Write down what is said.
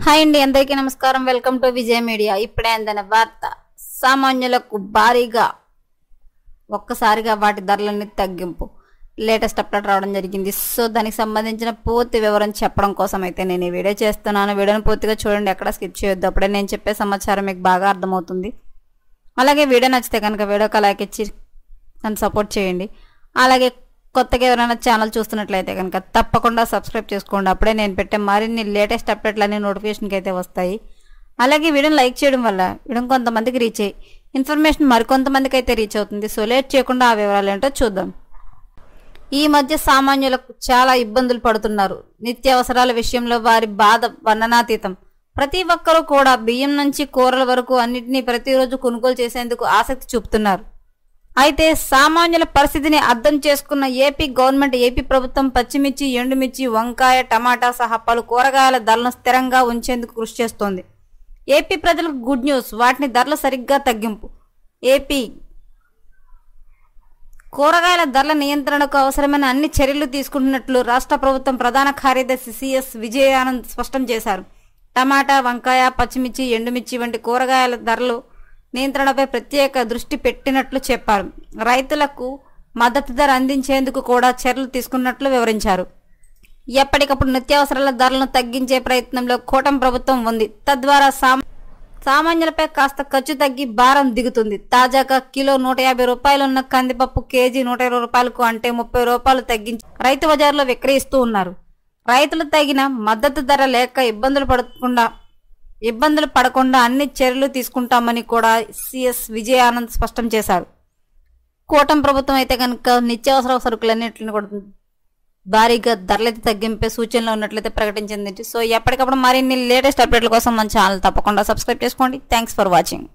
Hi అండి, అందరికీ నమస్కారం. Welcome to Vijay media. ఇప్పుడే అందిన వార్త. సామాన్యులకు భారీగా ఒక్కసారిగా వాటి ధరలన్నీ తగ్గింపు లేటెస్ట్ అప్డేట్ రావడం జరిగింది. సో దానికి సంబంధించిన పూర్తి వివరం చెప్పడం కోసం అయితే నేను ఈ వీడియో చేస్తున్నాను. వీడియోని పూర్తిగా చూడండి, ఎక్కడ స్కిప్ చేయొద్దు. అప్పుడే నేను చెప్పే సమాచారం మీకు బాగా అర్థమవుతుంది. అలాగే వీడియో నచ్చితే కనుక వీడియోకి లైక్ ఇచ్చి నన్ను సపోర్ట్ చేయండి. అలాగే కొత్తగా ఎవరైనా ఛానల్ చూస్తున్నట్లయితే కనుక తప్పకుండా సబ్స్క్రైబ్ చేసుకోండి. అప్పుడే నేను పెట్టే మరిన్ని లేటెస్ట్ అప్డేట్లన్నీ నోటిఫికేషన్కి అయితే వస్తాయి. అలాగే వీడియోని లైక్ చేయడం వల్ల వీడియో కొంతమందికి రీచ్ అయ్యి ఇన్ఫర్మేషన్ మరికొంతమందికి అయితే రీచ్ అవుతుంది. సో లేట్ చేయకుండా ఆ వివరాలు ఏంటో చూద్దాం. ఈ మధ్య సామాన్యులకు చాలా ఇబ్బందులు పడుతున్నారు. నిత్యావసరాల విషయంలో వారి బాధ వర్ణనాతీతం. ప్రతి ఒక్కరూ కూడా బియ్యం నుంచి కూరల వరకు అన్నింటినీ ప్రతిరోజు కొనుగోలు చేసేందుకు ఆసక్తి చూపుతున్నారు. అయితే సామాన్యుల పరిస్థితిని అర్థం చేసుకున్న ఏపీ గవర్నమెంట్, ఏపీ ప్రభుత్వం పచ్చిమిర్చి, ఎండుమిర్చి, వంకాయ, టమాటా సహా పలు కూరగాయల ధరలను స్థిరంగా ఉంచేందుకు కృషి చేస్తోంది. ఏపీ ప్రజలకు గుడ్ న్యూస్, వాటిని ధరలు సరిగ్గా తగ్గింపు. ఏపీ కూరగాయల ధరల నియంత్రణకు అవసరమైన అన్ని చర్యలు తీసుకుంటున్నట్లు రాష్ట్ర ప్రభుత్వం ప్రధాన కార్యదర్శి సిఎస్ విజయానంద్ స్పష్టం చేశారు. టమాటా, వంకాయ, పచ్చిమిర్చి, ఎండుమిర్చి వంటి కూరగాయల ధరలు నియంత్రణపై ప్రత్యేక దృష్టి పెట్టినట్లు చెప్పారు. రైతులకు మద్దతు ధర అందించేందుకు కూడా చర్యలు తీసుకున్నట్లు వివరించారు. ఎప్పటికప్పుడు నిత్యావసరాల ధరలను తగ్గించే ప్రయత్నంలో కూటమి ప్రభుత్వం ఉంది. తద్వారా సామాన్యులపై కాస్త ఖర్చు తగ్గి భారం దిగుతుంది. తాజాగా కిలో 150 రూపాయలున్న కందిపప్పు కేజీ 120 రూపాయలకు, అంటే 30 రూపాయలు తగ్గించి రైతు బజార్లో విక్రయిస్తూ ఉన్నారు. రైతులు తగిన మద్దతు ధర లేక ఇబ్బందులు పడకుండా అన్ని చర్యలు తీసుకుంటామని కూడా సిఎస్ విజయానంద్ స్పష్టం చేశారు. కూటమి ప్రభుత్వం అయితే కనుక నిత్యావసర సరుకులన్నింటిని కూడా భారీగా ధరలైతే తగ్గింపే సూచనలు ఉన్నట్లయితే ప్రకటించింది. సో ఎప్పటికప్పుడు మరిన్ని లేటెస్ట్ అప్డేట్ల కోసం మన ఛానల్ తప్పకుండా సబ్స్క్రైబ్ చేసుకోండి. Thanks for watching.